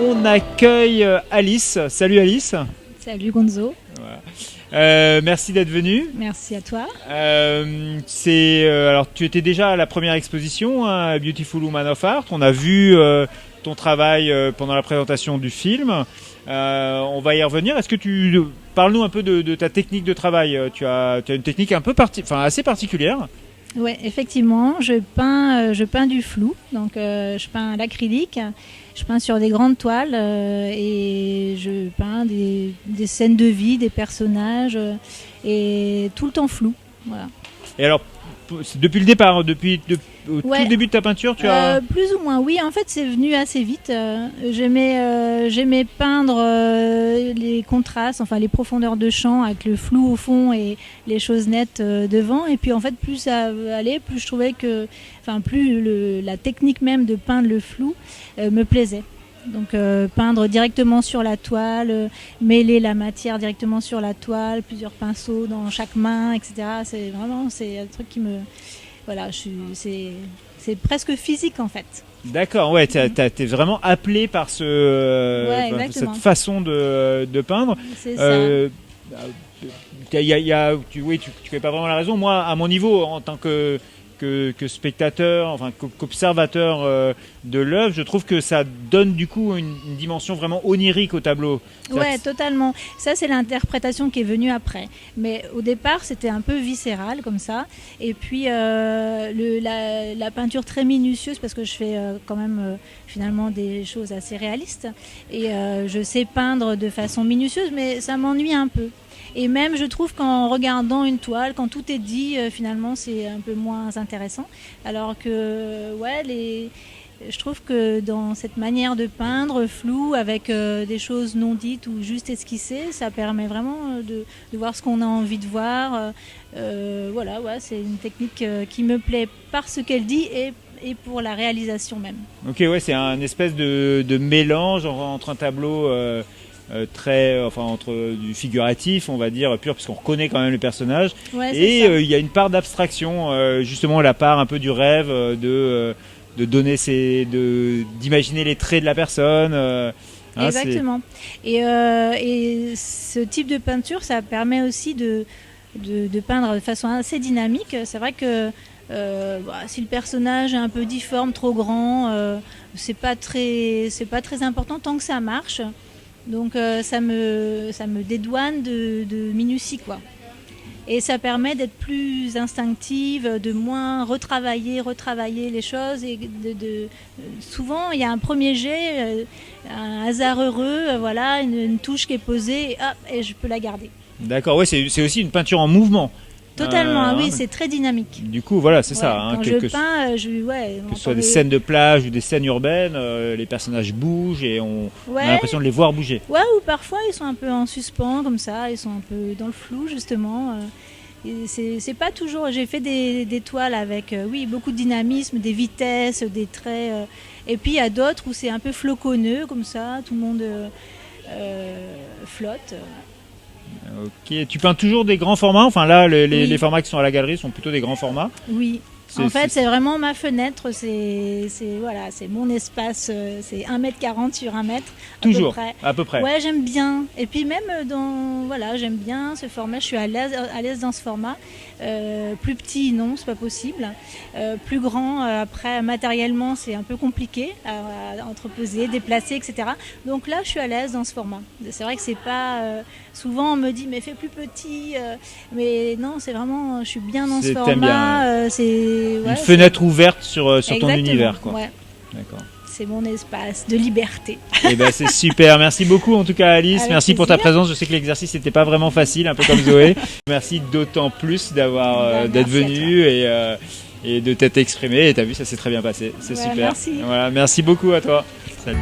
on accueille Alice. Salut Alice. Salut Gonzo. Voilà. Merci d'être venue. Merci à toi. Alors, tu étais déjà à la première exposition, hein, Beautiful Woman of Art. On a vu ton travail pendant la présentation du film. On va y revenir. Est-ce que tu parles-nous un peu de ta technique de travail? Tu as une technique un peu assez particulière. Ouais, effectivement, je peins du flou. Donc, je peins à l'acrylique. Je peins sur des grandes toiles et je peins des scènes de vie, des personnages et tout le temps flou. Voilà. Et alors, depuis le départ, au tout début de ta peinture, tu as... Plus ou moins, oui. En fait, c'est venu assez vite. J'aimais peindre les contrastes, enfin les profondeurs de champ avec le flou au fond et les choses nettes devant. Et puis, en fait, plus ça allait, plus je trouvais que... Enfin, plus la technique même de peindre le flou me plaisait. Donc peindre directement sur la toile, mêler la matière directement sur la toile, plusieurs pinceaux dans chaque main, etc. C'est un truc qui me... Voilà, c'est presque physique en fait. D'accord, ouais, t'es vraiment appelé par cette façon de peindre. C'est ça. Tu n'avais pas vraiment la raison. Moi, à mon niveau, en tant que spectateur, enfin qu'observateur de l'œuvre, je trouve que ça donne du coup une dimension vraiment onirique au tableau. Ouais, totalement. Ça, c'est l'interprétation qui est venue après. Mais au départ, c'était un peu viscéral comme ça. Et puis la peinture très minutieuse, parce que je fais quand même finalement des choses assez réalistes. Et je sais peindre de façon minutieuse, mais ça m'ennuie un peu. Et même, je trouve qu'en regardant une toile, quand tout est dit, finalement, c'est un peu moins intéressant. Alors que, je trouve que dans cette manière de peindre, flou, avec des choses non dites ou juste esquissées, ça permet vraiment de voir ce qu'on a envie de voir. C'est une technique qui me plaît par ce qu'elle dit et pour la réalisation même. Ok, ouais, c'est un espèce de mélange entre un tableau... entre du figuratif, on va dire, pur, puisqu'on reconnaît quand même les personnages. Ouais, et il y a une part d'abstraction, justement la part un peu du rêve, de donner d'imaginer les traits de la personne. Exactement. Et ce type de peinture, ça permet aussi de peindre de façon assez dynamique. C'est vrai que si le personnage est un peu difforme, trop grand, c'est pas très important tant que ça marche. Donc ça me dédouane de minutie, quoi. Et ça permet d'être plus instinctive, de moins retravailler les choses. Et souvent, il y a un premier jet, un hasard heureux, une touche qui est posée, et je peux la garder. D'accord, ouais, c'est aussi une peinture en mouvement. Totalement, oui, c'est très dynamique. Du coup, voilà, c'est ça. Quand je peins, que ce soit des scènes de plage ou des scènes urbaines, les personnages bougent et on a l'impression de les voir bouger. Ouais, ou parfois ils sont un peu en suspens comme ça, ils sont un peu dans le flou justement. Et c'est pas toujours. J'ai fait des toiles avec, beaucoup de dynamisme, des vitesses, des traits. Et puis il y a d'autres où c'est un peu floconneux comme ça, tout le monde flotte. Ok, tu peins toujours des grands formats. Enfin là, les formats qui sont à la galerie sont plutôt des grands formats. Oui. C'est vraiment ma fenêtre, c'est mon espace, c'est 1m40 sur 1 m. Toujours, à peu près. Ouais, j'aime bien. Et puis même j'aime bien ce format, je suis à l'aise dans ce format. Plus petit, non, c'est pas possible. Plus grand, après, matériellement, c'est un peu compliqué à entreposer, déplacer, etc. Donc là, je suis à l'aise dans ce format. C'est vrai que c'est pas... souvent, on me dit, mais fais plus petit. Mais non, c'est vraiment... Je suis bien dans ce format. Une fenêtre ouverte sur ton univers, quoi. Ouais. D'accord. C'est mon espace de liberté. Eh ben, c'est super. Merci beaucoup en tout cas Alice. Avec Merci plaisir. pour ta présence. Je sais que l'exercice n'était pas vraiment facile, un peu comme Zoé. Merci d'autant plus d'être venue et de t'être exprimée. Et t'as vu, ça s'est très bien passé. C'est super. Merci. Voilà, merci beaucoup à toi. Salut.